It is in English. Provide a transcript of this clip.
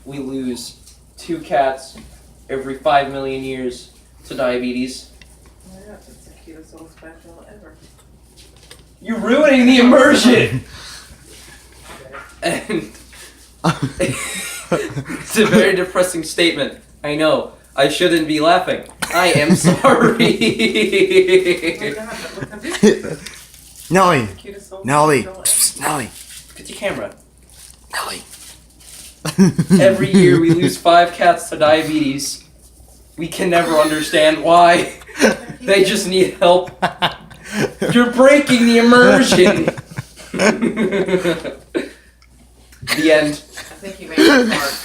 We lose 2 cats every 5 million years to diabetes. Oh yeah, it's the cutest little spatula ever. You're ruining the immersion! And it's a very depressing statement. I know. I shouldn't be laughing. I am sorry. Nelly! Cutest little Nelly! spatula ever. Psst, Nelly! Look at your camera. Nelly! Every year we lose 5 cats to diabetes. We can never understand why. They just need help. You're breaking the immersion. The end. I think you made it smart.